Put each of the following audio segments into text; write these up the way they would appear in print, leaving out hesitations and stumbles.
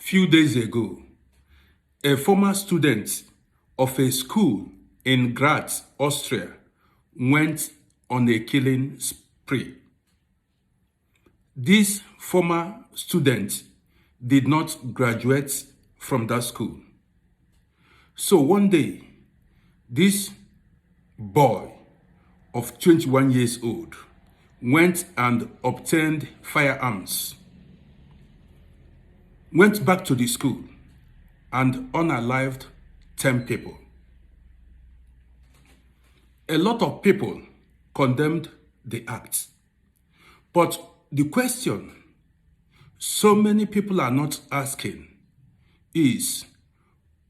Few days ago, a former student of a school in Graz, Austria, went on a killing spree. This former student did not graduate from that school. So one day, this boy of 21 years old went and obtained firearms, went back to the school and unalived 10 people. A lot of people condemned the act. But the question so many people are not asking is,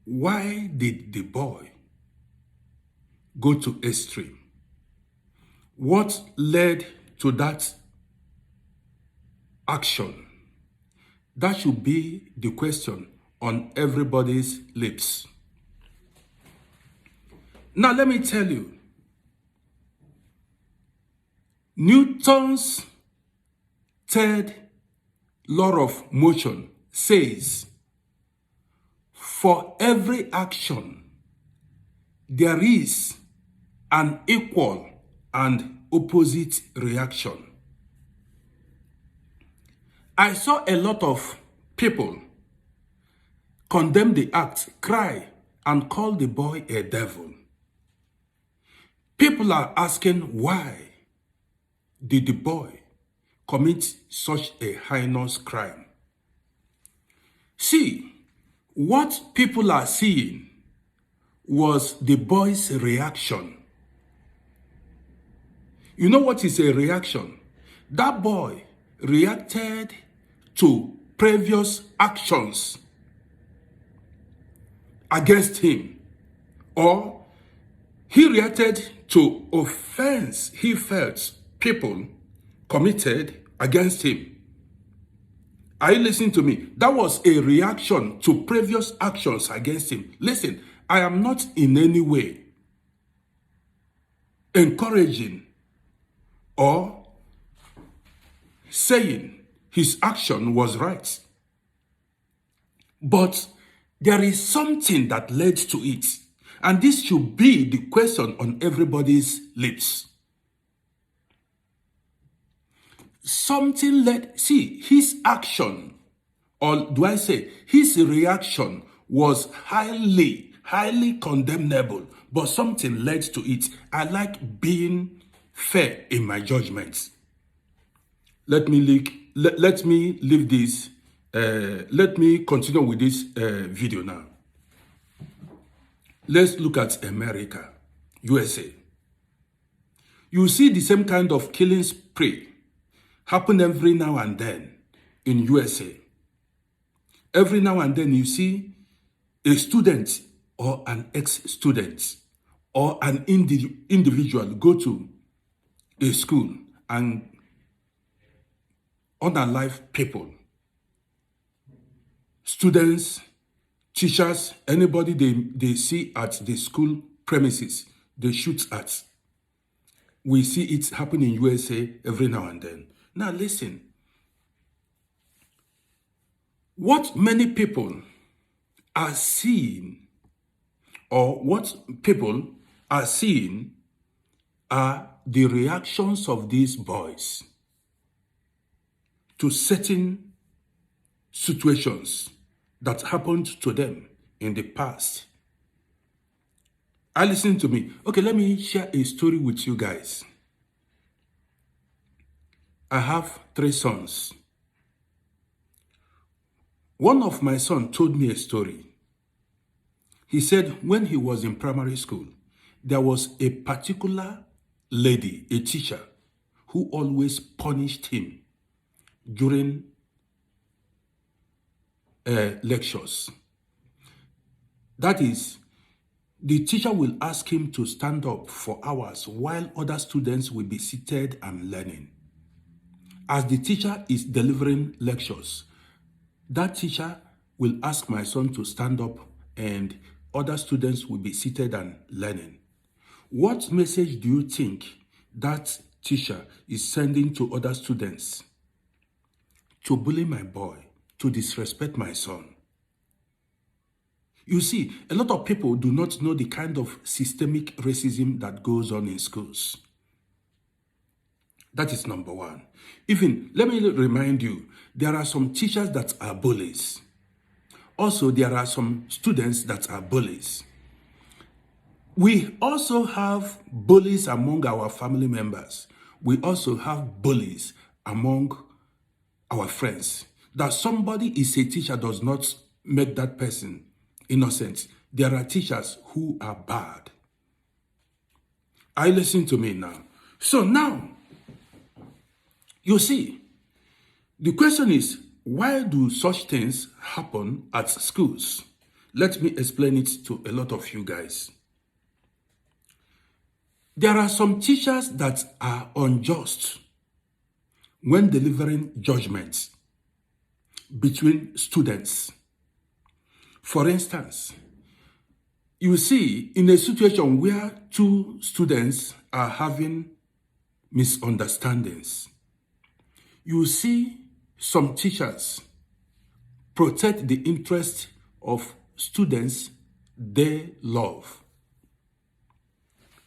why did the boy go to extreme? What led to that action? That should be the question on everybody's lips. Now let me tell you, Newton's third law of motion says, for every action, there is an equal and opposite reaction. I saw a lot of people condemn the act, cry, and call the boy a devil. People are asking, why did the boy commit such a heinous crime? See, what people are seeing was the boy's reaction. You know what is a reaction? That boy reacted to previous actions against him, or he reacted to offense he felt people committed against him. Are you listening to me? That was a reaction to previous actions against him. Listen, I am not in any way encouraging or saying his action was right. But there is something that led to it. And this should be the question on everybody's lips. Something led, see, his action, or do I say, his reaction was highly condemnable, but something led to it. I like being fair in my judgments. Let me leave this. Let me continue with this video now. Let's look at America, USA. You see the same kind of killing spree happen every now and then in USA. Every now and then you see a student or an ex-student or an individual go to a school and unalive people. Students, teachers, anybody they see at the school premises, they shoot at. We see it happen in USA every now and then. Now listen, what many people are seeing, or what people are seeing, are the reactions of these boys to certain situations that happened to them in the past. Listen to me. Okay, let me share a story with you guys. I have 3 sons. One of my sons told me a story. He said when he was in primary school, there was a particular lady, a teacher, who always punished him during lectures. That is, the teacher will ask him to stand up for hours while other students will be seated and learning. As the teacher is delivering lectures, that teacher will ask my son to stand up and other students will be seated and learning. What message do you think that teacher is sending to other students? To bully my boy, to disrespect my son. You see, a lot of people do not know the kind of systemic racism that goes on in schools. That is number one. Even, let me remind you, there are some teachers that are bullies. Also, there are some students that are bullies. We also have bullies among our family members. We also have bullies among our friends. That somebody is a teacher does not make that person innocent. There are teachers who are bad. Listen to me now. So now, you see, the question is, why do such things happen at schools? Let me explain it to a lot of you guys. There are some teachers that are unjust when delivering judgments between students. For instance, you see, in a situation where two students are having misunderstandings, you see some teachers protect the interest of students they love.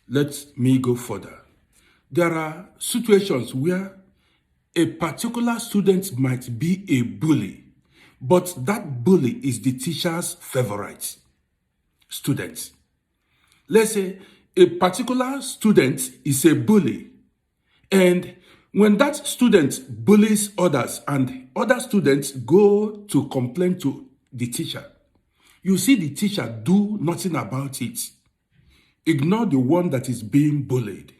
Let me go further. There are situations where a particular student might be a bully, but that bully is the teacher's favorite student. Let's say a particular student is a bully, and when that student bullies others and other students go to complain to the teacher, you see the teacher do nothing about it. Ignore the one that is being bullied.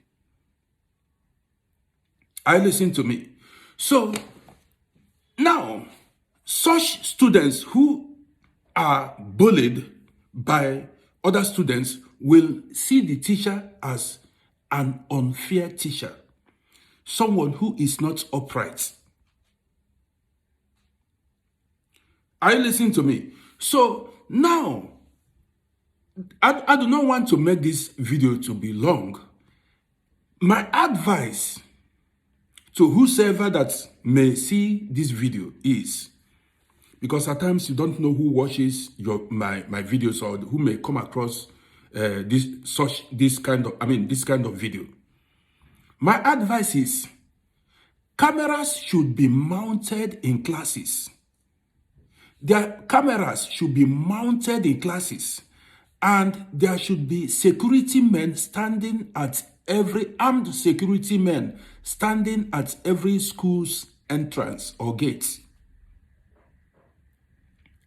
Listen to me. So now, such students who are bullied by other students will see the teacher as an unfair teacher, someone who is not upright. Are you listening to me? So now, I do not want to make this video to be long. My advice to whosoever that may see this video is, because at times you don't know who watches my videos or who may come across this kind of video. My advice is, cameras should be mounted in classes. Their cameras should be mounted in classes, and there should be security men standing at every armed security men standing at every school's entrance or gate.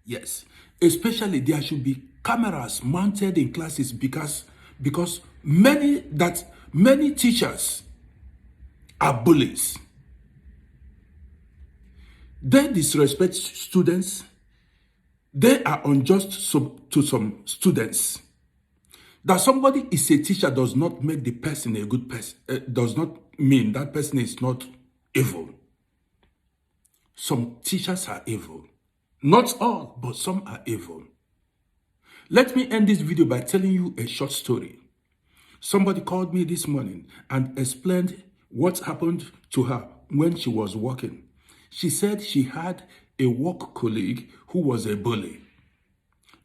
Yes, especially there should be cameras mounted in classes because many teachers are bullies. They disrespect students. They are unjust to some students. That somebody is a teacher does not make the person a good person, does not mean that person is not evil. Some teachers are evil. Not all, but some are evil. Let me end this video by telling you a short story. Somebody called me this morning and explained what happened to her when she was working. She said she had a work colleague who was a bully.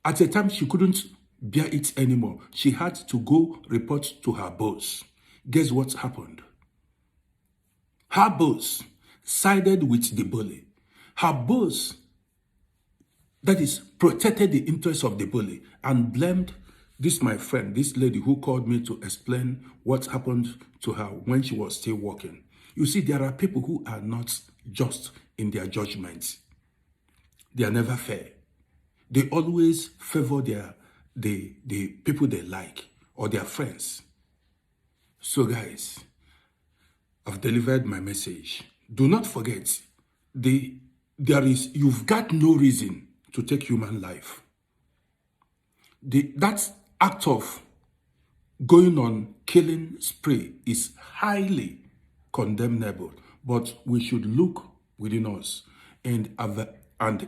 At a time, she couldn't bear it anymore. She had to go report to her boss. Guess what happened? Her boss sided with the bully. Her boss, that is, protected the interests of the bully and blamed this, my friend, this lady who called me to explain what happened to her when she was still working. You see, there are people who are not just in their judgments. They are never fair. They always favor the people they like or their friends. So guys, I've delivered my message. Do not forget, you've got no reason to take human life. That act of going on killing spree is highly condemnable, but we should look within us and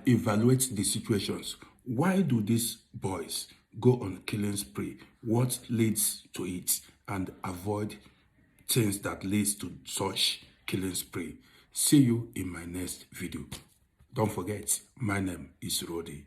evaluate the situations. Why do these boys go on killing spree? What leads to it? And avoid things that leads to such killing spree. See you in my next video. Don't forget, my name is Rodi.